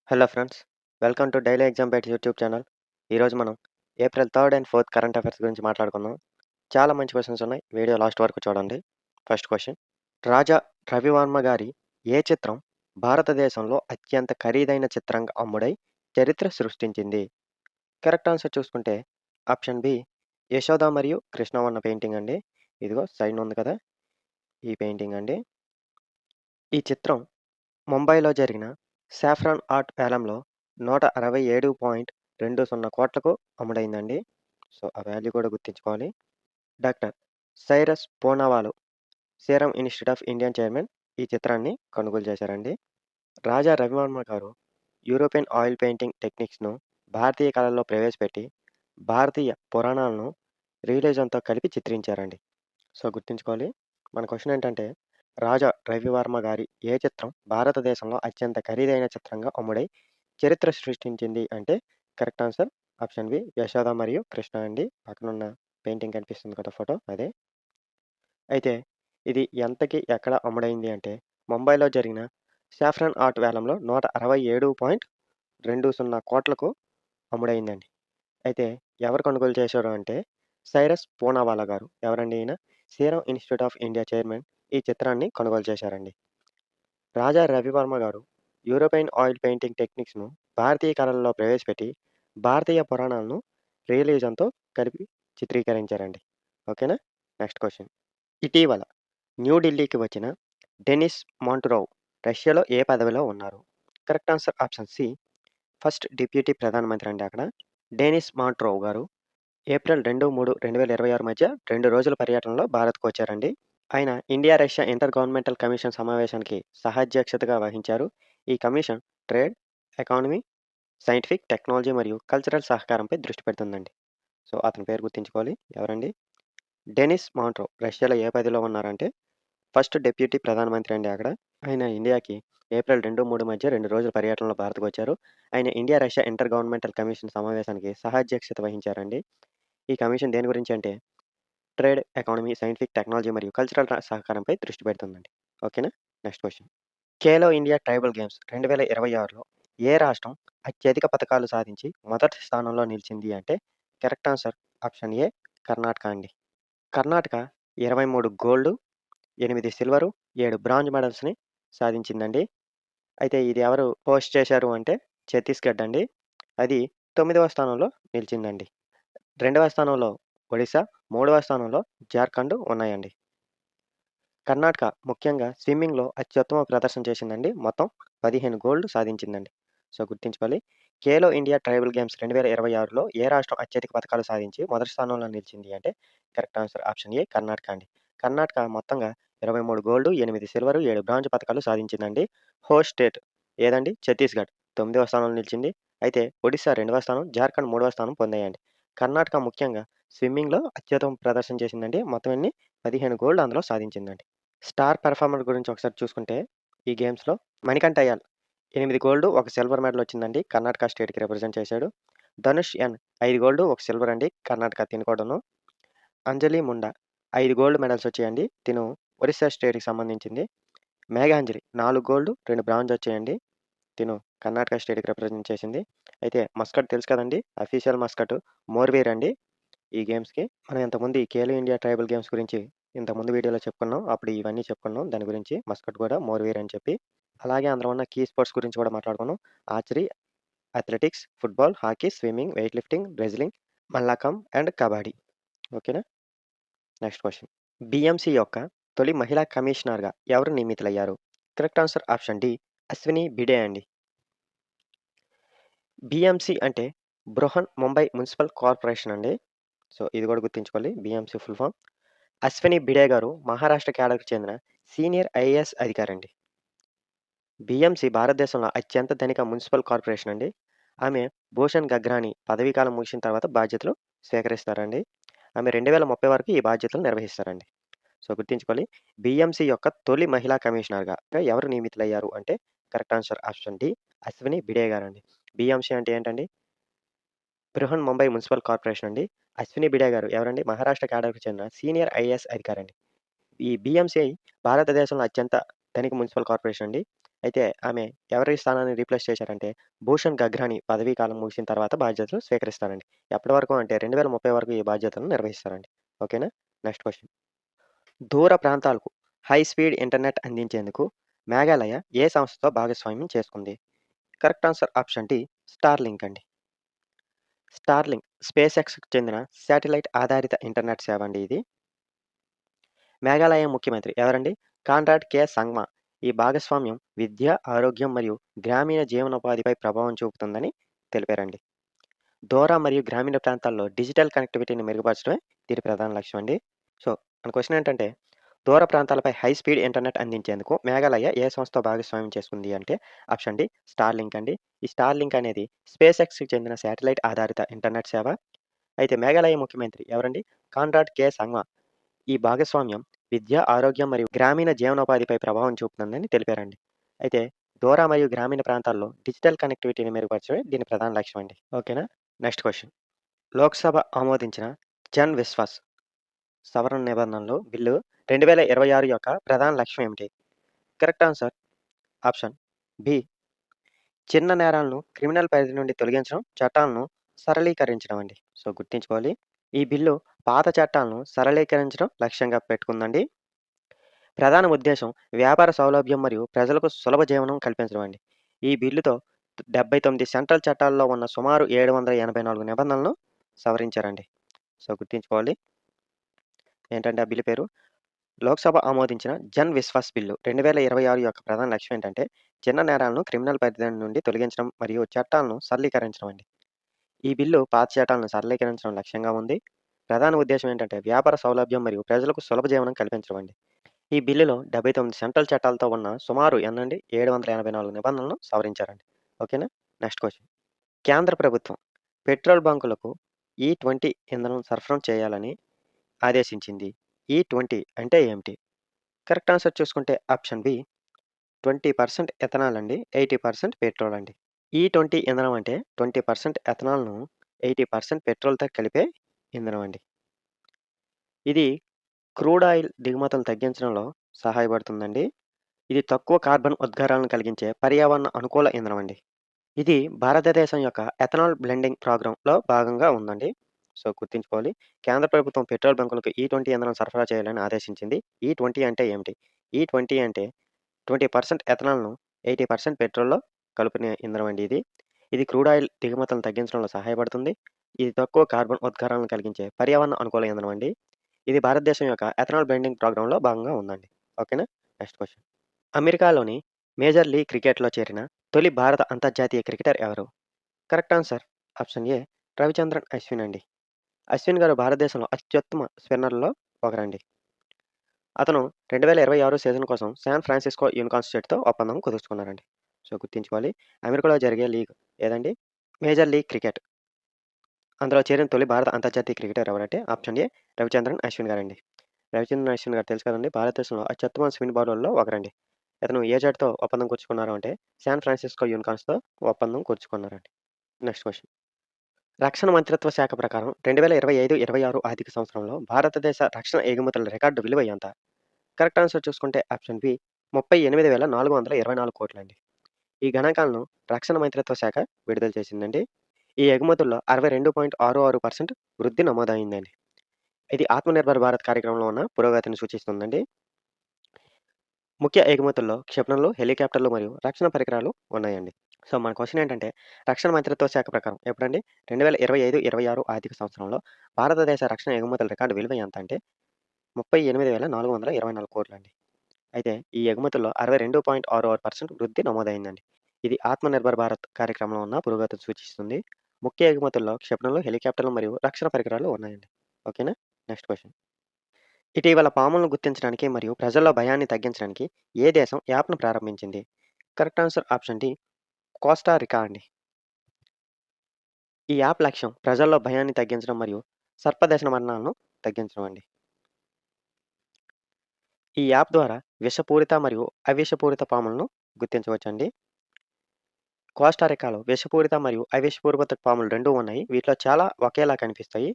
Hello friends, welcome to daily exam bytes YouTube channel. ఈరోజు మనం April 3 and 4 current affairs గురించి మాట్లాడుకుందాం. చాలా మంచి క్వశ్చన్స్ ఉన్నాయి. వీడియో లాస్ట్ వరకు చూడండి. ఫస్ట్ క్వశ్చన్: రాజా రవివర్మ గారి ఏ చిత్రం భారతదేశంలో అత్యంత ఖరీదైన చిత్రంగా అమ్ముడై చరిత్ర సృష్టించింది? కరెక్ట్ ఆన్సర్ చూసుకుంటే ఆప్షన్ బి, యశోద మరియు కృష్ణ ఉన్న పెయింటింగ్ అండి. ఇదిగో సైడ్ ఉంది కదా, ఈ పెయింటింగ్ అండి. ఈ చిత్రం ముంబైలో జరిగిన సాఫ్రాన్ ఆర్ట్ వేలంలో 167.20 కోట్లకు అమ్ముడైందండి. సో ఆ వాల్యూ కూడా గుర్తుంచుకోవాలి. Doctor Cyrus Poonawalla serum institute of Indian chairman ఈ చిత్రాన్ని కొనుగోలు చేశారండి. రాజా రవివర్మ గారు యూరోపియన్ ఆయిల్ పెయింటింగ్ టెక్నిక్స్ను భారతీయ కళల్లో ప్రవేశపెట్టి భారతీయ పురాణాలను రియలిజంతో కలిపి చిత్రించారండి. సో గుర్తుంచుకోవాలి. మన క్వశ్చన్ ఏంటంటే, రాజా రవివర్మ గారి ఏ చిత్రం భారతదేశంలో అత్యంత ఖరీదైన చిత్రంగా అమ్ముడై చరిత్ర సృష్టించింది అంటే correct answer option B, Yashoda మరియు కృష్ణ అండి. పక్కనున్న పెయింటింగ్ కనిపిస్తుంది కదా, ఫోటో అదే. అయితే ఇది ఎంతకి ఎక్కడ అమ్ముడైంది అంటే ముంబైలో జరిగిన సాఫ్రాన్ ఆర్ట్ వేలంలో 167.20 కోట్లకు అమ్ముడైందండి. అయితే ఎవరు కొనుగోలు చేశారు అంటే సైరస్ పూనావాలా గారు. ఎవరండి ఈయన? Serum institute of India chairman ఈ చిత్రాన్ని కొనుగోలు చేశారండి. రాజా రవివర్మ గారు యూరోపియన్ ఆయిల్ పెయింటింగ్ టెక్నిక్స్ను భారతీయ కళల్లో ప్రవేశపెట్టి భారతీయ పురాణాలను రియలిజంతో కలిపి చిత్రీకరించారండి. ఓకేనా? నెక్స్ట్ క్వశ్చన్: ఇటీవల న్యూఢిల్లీకి వచ్చిన డెనిస్ మాంటురోవ్ రష్యాలో ఏ పదవిలో ఉన్నారు? Correct answer option C, first deputy ప్రధానమంత్రి అండి అక్కడ. డెనిస్ మాంట్రోవ్ గారు ఏప్రిల్ 2, 3, 2026 మధ్య 2 రోజుల పర్యటనలో భారత్కు వచ్చారండి. ఆయన India Russia inter governmental commission సమావేశానికి సహాధ్యక్షతగా వహించారు. ఈ commission trade, economy, scientific, technology మరియు కల్చరల్ సహకారంపై దృష్టి పెడుతుందండి. సో అతని పేరు గుర్తుంచుకోవాలి. ఎవరండి? డెనిస్ మాంట్రోవ్ రష్యాలో ఏ పదవిలో ఉన్నారంటే ఫస్ట్ డిప్యూటీ ప్రధానమంత్రి అండి అక్కడ. ఆయన ఇండియాకి ఏప్రిల్ 2, 3 మధ్య 2 రోజుల పర్యటనలో భారత్కు వచ్చారు. ఆయన India Russia inter governmental commission సమావేశానికి సహాధ్యక్షత వహించారండి. ఈ కమిషన్ దేని గురించి అంటే ట్రేడ్, ఎకానమీ, సైంటిఫిక్, టెక్నాలజీ మరియు కల్చరల్ సహకారంపై దృష్టి పెడుతుందండి. ఓకేనా? Next question: Khelo India tribal games 2026లో ఏ రాష్ట్రం అత్యధిక పథకాలు సాధించి మొదటి స్థానంలో నిలిచింది అంటే correct answer option A, Karnataka అండి. కర్ణాటక 23 గోల్డ్, 8 సిల్వరు, 7 బ్రాంజ్ మెడల్స్ని సాధించిందండి. అయితే ఇది ఎవరు హోస్ట్ చేశారు అంటే ఛత్తీస్గఢ్ అండి. అది 9వ స్థానంలో నిలిచిందండి. 2వ స్థానంలో ఒడిశా, 3వ స్థానంలో జార్ఖండ్ ఉన్నాయండి. కర్ణాటక ముఖ్యంగా స్విమ్మింగ్‌లో అత్యుత్తమ ప్రదర్శన చేసిందండి. మొత్తం 15 గోల్డ్ సాధించిందండి. సో గుర్తుంచుకోవాలి. ఖేలో ఇండియా ట్రైబల్ గేమ్స్ 2026లో ఏ రాష్ట్రం అత్యధిక పథకాలు సాధించి మొదటి స్థానంలో నిలిచింది అంటే correct answer option A, Karnataka అండి. కర్ణాటక మొత్తంగా 23 గోల్డ్, 8 సిల్వర్, 7 బ్రాంజ్ పథకాలు సాధించిందండి. హోస్ట్ స్టేట్ ఏదండి? ఛత్తీస్గఢ్ 9వ స్థానంలో నిలిచింది. అయితే ఒడిశా 2వ స్థానం, జార్ఖండ్ 3వ స్థానం పొందాయండి. కర్ణాటక ముఖ్యంగా స్విమ్మింగ్‌లో అత్యుత్తమ ప్రదర్శన చేసిందండి. మొత్తం ఎన్ని? 15 గోల్డ్ అందులో సాధించిందండి. స్టార్ పెర్ఫార్మర్ గురించి ఒకసారి చూసుకుంటే ఈ గేమ్స్‌లో Manikanta Iyer 8 gold, 1 silver medal వచ్చిందండి. కర్ణాటక స్టేట్‌కి రిప్రజెంట్ చేశాడు. ధనుష్ ఎన్ 5 గోల్డ్, 1 సిల్వర్ అండి. కర్ణాటక తిను కూడాను. అంజలి ముండా 5 గోల్డ్ మెడల్స్ వచ్చాయండి. తిను ఒరిస్సా స్టేట్‌కి సంబంధించింది. మేఘాంజలి 4 గోల్డ్, 2 బ్రాంజ్ వచ్చాయండి. తిను కర్ణాటక స్టేట్‌కి రిప్రజెంట్ చేసింది. అయితే మస్కట్ తెలుసు కదండీ! అఫీషియల్ మస్కట్ మోర్వీర్ అండి ఈ గేమ్స్‌కి. మనం ఇంతకుముందు ఈ ఖేలో ఇండియా ట్రైబల్ గేమ్స్ గురించి ఇంతకుముందు వీడియోలో చెప్పుకున్నాం. అప్పుడు ఇవన్నీ చెప్పుకున్నాం. దాని గురించి మస్కట్ కూడా మోర్వీర్ అని చెప్పి. అలాగే అందులో ఉన్న కీ స్పోర్ట్స్ గురించి కూడా మాట్లాడుకున్నాం. Archery, athletics, football, hockey, swimming, weightlifting, wrestling, mallakhamb and kabaddi. ఓకేనా? నెక్స్ట్ క్వశ్చన్: బీఎంసీ యొక్క తొలి మహిళా కమిషనర్‌గా ఎవరు నియమితులయ్యారు? Correct answer option D, Ashwini Bhide అండి. బీఎంసీ అంటే బృహన్ ముంబై మున్సిపల్ కార్పొరేషన్ అండి. సో ఇది కూడా గుర్తుంచుకోవాలి. BMC full form. Ashwini Bhide గారు మహారాష్ట్ర క్యాడర్‌కి చెందిన సీనియర్ ఐఏఎస్ అధికారి అండి. బీఎంసీ భారతదేశంలో అత్యంత ధనిక మున్సిపల్ కార్పొరేషన్ అండి. ఆమె భూషణ్ గగ్రాని పదవీకాలం ముగిసిన తర్వాత బాధ్యతలు స్వీకరిస్తారండి. ఆమె 2030 వరకు ఈ బాధ్యతలు నిర్వహిస్తారండి. సో గుర్తుంచుకోవాలి. బీఎంసీ యొక్క తొలి మహిళా కమిషనర్‌గా ఎవరు నియమితులయ్యారు అంటే correct answer option D, Ashwini Bhide గారండి. బీఎంసీ అంటే ఏంటండి? బృహన్ ముంబై మున్సిపల్ కార్పొరేషన్ అండి. అశ్విని బిడే గారు ఎవరండి? మహారాష్ట్ర క్యాడర్‌కి చెందిన సీనియర్ ఐఏఎస్ అధికారి అండి. ఈ బీఎంసీ భారతదేశంలో అత్యంత ధనిక మున్సిపల్ కార్పొరేషన్ అండి. అయితే ఆమె ఎవరి స్థానాన్ని రీప్లేస్ చేశారంటే, భూషణ్ గగ్రాని పదవీ కాలం ముగిసిన తర్వాత బాధ్యతలు స్వీకరిస్తారండి. ఎప్పటి వరకు అంటే 2030 వరకు ఈ బాధ్యతలను నిర్వహిస్తారండి. ఓకేనా? Next question. దూర ప్రాంతాలకు హై స్పీడ్ ఇంటర్నెట్ అందించేందుకు మేఘాలయ ఏ సంస్థతో భాగస్వామ్యం చేసుకుంది? Correct answer option D Starlink అండి. స్టార్లింక్ స్పేస్ ఎక్స్‌కి చెందిన శాటిలైట్ ఆధారిత ఇంటర్నెట్ సేవ అండి ఇది. మేఘాలయ ముఖ్యమంత్రి ఎవరండి? కాన్రాడ్ కే సంగ్మా. ఈ భాగస్వామ్యం విద్య, ఆరోగ్యం మరియు గ్రామీణ జీవనోపాధిపై ప్రభావం చూపుతుందని తెలిపారండి. దూర మరియు గ్రామీణ ప్రాంతాల్లో డిజిటల్ కనెక్టివిటీని మెరుగుపరచడమే దీని ప్రధాన లక్ష్యం అండి. సో, మన క్వెషన్ ఏంటంటే, దూర ప్రాంతాలపై హై స్పీడ్ ఇంటర్నెట్ అందించేందుకు మేఘాలయ ఏ సంస్థతో భాగస్వామ్యం చేసుకుంది అంటే ఆప్షన్ డి స్టార్లింక్ అండి. ఈ స్టార్లింక్ అనేది స్పేస్ ఎక్స్‌కి చెందిన శాటిలైట్ ఆధారిత ఇంటర్నెట్ సేవ. అయితే మేఘాలయ ముఖ్యమంత్రి ఎవరండి? కాన్రాడ్ కే సంగ్మా. ఈ భాగస్వామ్యం విద్య, ఆరోగ్యం మరియు గ్రామీణ జీవనోపాధిపై ప్రభావం చూపుతుందని తెలిపారండి. అయితే దూర మరియు గ్రామీణ ప్రాంతాల్లో డిజిటల్ కనెక్టివిటీని మెరుగుపరచడమే దీని ప్రధాన లక్ష్యం అండి. ఓకేనా? Next question. లోక్సభ ఆమోదించిన జన్ విశ్వాస్ సవరణ నిబంధనలు బిల్లు 2026 యొక్క ప్రధాన లక్ష్యం ఏమిటి? కరెక్ట్ ఆన్సర్ ఆప్షన్ బి చిన్న నేరాలను క్రిమినల్ పరిధి నుండి తొలగించడం, చట్టాలను సరళీకరించడం అండి. సో, గుర్తుంచుకోవాలి. ఈ బిల్లు పాత చట్టాలను సరళీకరించడం లక్ష్యంగా పెట్టుకుందండి. ప్రధాన ఉద్దేశం వ్యాపార సౌలభ్యం మరియు ప్రజలకు సులభ జీవనం కల్పించడం అండి. ఈ బిల్లుతో 79 సెంట్రల్ చట్టాల్లో ఉన్న సుమారు 784 నిబంధనలను సవరించారండి. సో, గుర్తుంచుకోవాలి. ఏంటంటే ఆ బిల్లు పేరు లోక్సభ ఆమోదించిన జన్ విశ్వాస్ బిల్లు 2026 యొక్క ప్రధాన లక్ష్యం ఏంటంటే చిన్న నేరాలను క్రిమినల్ పరిధి నుండి తొలగించడం మరియు చట్టాలను సరళీకరించడం అండి. ఈ బిల్లు పాత చట్టాలను సరళీకరించడం లక్ష్యంగా ఉంది. ప్రధాన ఉద్దేశం ఏంటంటే వ్యాపార సౌలభ్యం మరియు ప్రజలకు సులభ జీవనం కల్పించడం అండి. ఈ బిల్లులో 79 సెంట్రల్ చట్టాలతో ఉన్న సుమారు ఎన్నండి 784 నిబంధనలను సవరించారండి. ఓకేనా? Next question. కేంద్ర ప్రభుత్వం పెట్రోల్ బంకులకు E20 ఇంధనం సరఫరా చేయాలని ఆదేశించింది. E20 అంటే ఏమిటి? కరెక్ట్ ఆన్సర్ చూసుకుంటే ఆప్షన్ బి 20% ఎథనాల్ అండి. 80% పెట్రోల్ అండి. E20 ఇంధనం అంటే 20% ఎథనాల్‌ను 80% పెట్రోల్‌తో కలిపే ఇంధనం అండి. ఇది క్రూడ్ ఆయిల్ దిగుమతులను తగ్గించడంలో సహాయపడుతుందండి. ఇది తక్కువ కార్బన్ ఉద్గారాలను కలిగించే పర్యావరణ అనుకూల ఇంధనం అండి. ఇది భారతదేశం యొక్క ఎథనాల్ బ్లెండింగ్ ప్రోగ్రామ్‌లో భాగంగా ఉందండి. సో, గుర్తుంచుకోవాలి. కేంద్ర ప్రభుత్వం పెట్రోల్ బంకులకు E20 ఇంధనం సరఫరా చేయాలని ఆదేశించింది. E20 అంటే ఏమిటి? E20 అంటే 20% ఎథనాల్‌ను 80% పెట్రోల్‌లో కలుపుకునే ఇంధనం అండి ఇది. ఇది క్రూడ్ ఆయిల్ దిగుమతులను తగ్గించడంలో సహాయపడుతుంది. ఇది తక్కువ కార్బన్ ఉద్గారాలను కలిగించే పర్యావరణ అనుకూల ఇంధనం అండి. ఇది భారతదేశం యొక్క ఎథనాల్ బ్లెండింగ్ ప్రోగ్రామ్‌లో భాగంగా ఉందండి. ఓకేనా? Next question. అమెరికాలోని మేజర్ లీగ్ క్రికెట్‌లో చేరిన తొలి భారత అంతర్జాతీయ క్రికెటర్ ఎవరు? కరెక్ట్ ఆన్సర్ ఆప్షన్ ఏ రవిచంద్రన్ అశ్విన్ అండి. అశ్విన్ గారు భారతదేశంలో అత్యుత్తమ స్పిన్నర్‌లో ఒకరండి. అతను 2026 సీజన్ కోసం శాన్ ఫ్రాన్సిస్కో యూనికార్న్స్ జట్టుతో ఒప్పందం కుదుర్చుకున్నారండి. సో, గుర్తుంచుకోవాలి. అమెరికాలో జరిగే లీగ్ ఏదండి? Major league cricket. అందులో చేరిన తొలి భారత అంతర్జాతీయ క్రికెటర్ ఎవరంటే ఆప్షన్ ఏ రవిచంద్రన్ అశ్విన్ గారండి. రవిచంద్రన్ అశ్విన్ గారు తెలుసు కదండీ! భారతదేశంలో అత్యుత్తమ స్పిన్ బౌలర్‌లో ఒకరండి. ఇతను ఏ జట్టుతో ఒప్పందం కుదుర్చుకున్నారు అంటే శాన్ ఫ్రాన్సిస్కో యూనికార్న్స్‌తో ఒప్పందం కుదుర్చుకున్నారండి. Next question. రక్షణ మంత్రిత్వ శాఖ ప్రకారం 2025, 26 ఆర్థిక సంవత్సరంలో భారతదేశ రక్షణ ఎగుమతుల రికార్డు విలువ ఎంత? కరెక్ట్ ఆన్సర్ చూసుకుంటే ఆప్షన్ బి 38,424 కోట్లండి. ఈ గణాంకాలను రక్షణ మంత్రిత్వ శాఖ విడుదల చేసిందండి. ఈ ఎగుమతుల్లో 62.66% వృద్ధి నమోదైందండి. ఇది ఆత్మనిర్భర్ భారత్ కార్యక్రమంలో ఉన్న పురోగతిని సూచిస్తుందండి. ముఖ్య ఎగుమతుల్లో క్షిపణులు, హెలికాప్టర్లు మరియు రక్షణ పరికరాలు ఉన్నాయండి. సో, మన క్వెషన్ ఏంటంటే రక్షణ మంత్రిత్వ శాఖ ప్రకారం ఎప్పుడండి 2025, 26 ఆర్థిక సంవత్సరంలో భారతదేశ రక్షణ ఎగుమతుల రికార్డు విలువ ఎంత అంటే 38,424 కోట్లండి. అయితే ఈ ఎగుమతుల్లో 62.66% వృద్ధి నమోదైందండి. ఇది ఆత్మనిర్భర్ భారత్ కార్యక్రమంలో ఉన్న పురోగతిని సూచిస్తుంది. ముఖ్య ఎగుమతుల్లో క్షిపణులు, హెలికాప్టర్లు మరియు రక్షణ పరికరాలు ఉన్నాయండి. ఓకేనా? Next question. ఇటీవల పాములను గుర్తించడానికి మరియు ప్రజల్లో భయాన్ని తగ్గించడానికి ఏ దేశం యాప్‌ను ప్రారంభించింది? Correct answer option D Costa Rica అండి. ఈ యాప్ లక్ష్యం ప్రజల్లో భయాన్ని తగ్గించడం మరియు సర్పదర్శన మరణాలను తగ్గించడం అండి. ఈ యాప్ ద్వారా విషపూరిత మరియు అవిషపూరిత పాములను గుర్తించవచ్చండి. కోస్టారికాలో విషపూరిత మరియు అవిషపూరిత పాములు 2 ఉన్నాయి. వీటిలో చాలా ఒకేలా కనిపిస్తాయి.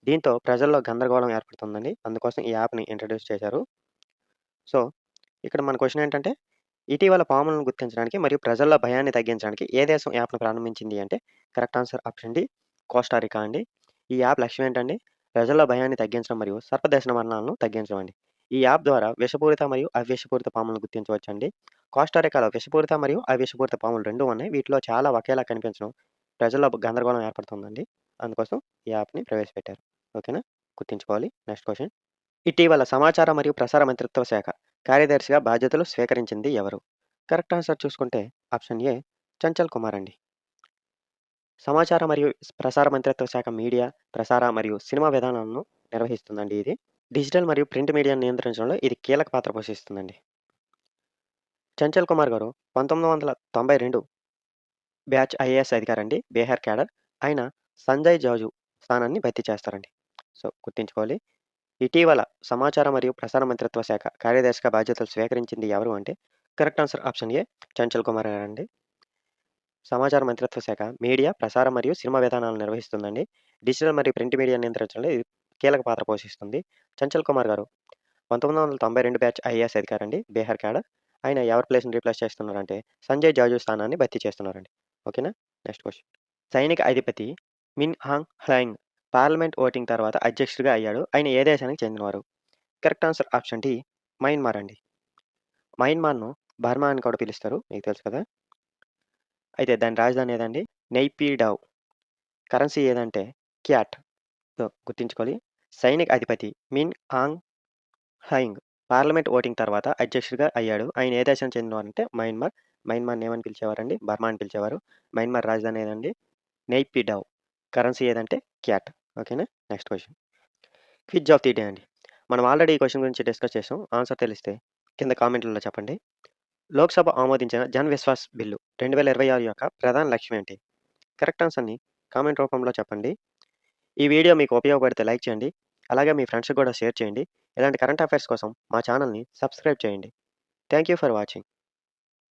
దీంతో ప్రజల్లో గందరగోళం ఏర్పడుతుందండి. అందుకోసం ఈ యాప్‌ని ఇంట్రొడ్యూస్ చేశారు. సో, ఇక్కడ మన క్వెషన్ ఏంటంటే ఇటీవల పాములను గుర్తించడానికి మరియు ప్రజల్లో భయాన్ని తగ్గించడానికి ఏ దేశం యాప్‌ను ప్రారంభించింది అంటే, correct answer option D Costa Rica అండి. ఈ యాప్ లక్ష్యం ఏంటండి? ప్రజల్లో భయాన్ని తగ్గించడం మరియు సర్పదర్శన మరణాలను తగ్గించడం అండి. ఈ యాప్ ద్వారా విషపూరిత మరియు అవిషపూరిత పాములను గుర్తించవచ్చండి. కోస్టారికాలో విషపూరిత మరియు అవిషపూరిత పాములు 2 ఉన్నాయి. వీటిలో చాలా ఒకేలా కనిపించడం ప్రజల్లో గందరగోళం ఏర్పడుతుందండి. అందుకోసం ఈ యాప్‌ని ప్రవేశపెట్టారు. ఓకేనా? గుర్తుంచుకోవాలి. Next question. ఇటీవల సమాచార మరియు ప్రసార మంత్రిత్వ శాఖ కార్యదర్శిగా బాధ్యతలు స్వీకరించింది ఎవరు? కరెక్ట్ ఆన్సర్ చూసుకుంటే ఆప్షన్ ఏ చంచల్ కుమార్ అండి. సమాచార మరియు ప్రసార మంత్రిత్వ శాఖ మీడియా, ప్రసార మరియు సినిమా విధానాలను నిర్వహిస్తుందండి ఇది. డిజిటల్ మరియు ప్రింట్ మీడియాను నియంత్రించడంలో ఇది కీలక పాత్ర పోషిస్తుందండి. చంచల్ కుమార్ గారు 1992 బ్యాచ్ ఐఏఎస్ అధికారండి, బీహార్ క్యాడర్. ఆయన సంజయ్ జాజు స్థానాన్ని భర్తీ చేస్తారండి. సో గుర్తుంచుకోవాలి. ఇటీవల సమాచార మరియు ప్రసార మంత్రిత్వ శాఖ కార్యదర్శిగా బాధ్యతలు స్వీకరించింది ఎవరు అంటే, కరెక్ట్ ఆన్సర్ ఆప్షన్ ఏ చంచల్ కుమార్ గారండి. సమాచార మంత్రిత్వ శాఖ మీడియా, ప్రసారం మరియు సినిమా విధానాలను నిర్వహిస్తుందండి. డిజిటల్ మరియు ప్రింట్ మీడియా నియంత్రించడంలో ఇది కీలక పాత్ర పోషిస్తుంది. చంచల్ కుమార్ గారు 1992 బ్యాచ్ ఐఏఎస్ అధికారండి, బీహార్ క్యాడర్. ఆయన ఎవరి ప్లేస్‌ని రీప్లేస్ చేస్తున్నారంటే, సంజయ్ జాజు స్థానాన్ని భర్తీ చేస్తున్నారండి. ఓకేనా? Next question. సైనిక అధిపతి Min Aung Hlaing parliament voting తర్వాత అధ్యక్షుడిగా అయ్యాడు. ఆయన ఏ దేశానికి చెందినవారు? కరెక్ట్ ఆన్సర్ ఆప్షన్ డి మయన్మార్ అండి. మయన్మార్‌ను బర్మా అని కూడా పిలుస్తారు. మీకు తెలుసు కదా! అయితే దాని రాజధాని ఏదండి? నెయ్‌పీడావ్. కరెన్సీ ఏదంటే క్యాట్. సో గుర్తుంచుకోవాలి. సైనిక అధిపతి మిన్ ఆంగ్ హ్లాంగ్ పార్లమెంట్ ఓటింగ్ తర్వాత అధ్యక్షుడిగా అయ్యాడు. ఆయన ఏ దేశానికి చెందినవారంటే మయన్మార్. మయన్మార్‌ని ఏమని పిలిచేవారండి? బర్మా అని పిలిచేవారు. మయన్మార్ రాజధాని ఏదండి? నెయ్‌పీడావ్. కరెన్సీ ఏదంటే క్యాట్. ఓకేనా? Next question. Quiz of the day అండి. మనం ఆల్రెడీ ఈ క్వెషన్ గురించి డిస్కస్ చేసాం. ఆన్సర్ తెలిస్తే కింద కామెంట్‌లలో చెప్పండి. లోక్‌సభ ఆమోదించిన జన్ విశ్వాస్ బిల్లు 2026 యొక్క ప్రధాన లక్ష్యం ఏంటి? కరెక్ట్ ఆన్సర్‌ని కామెంట్ రూపంలో చెప్పండి. ఈ వీడియో మీకు ఉపయోగపడితే లైక్ చేయండి. అలాగే మీ ఫ్రెండ్స్‌కి కూడా షేర్ చేయండి. ఇలాంటి కరెంట్ అఫైర్స్ కోసం మా ఛానల్‌ని సబ్స్క్రైబ్ చేయండి. Thank you for watching.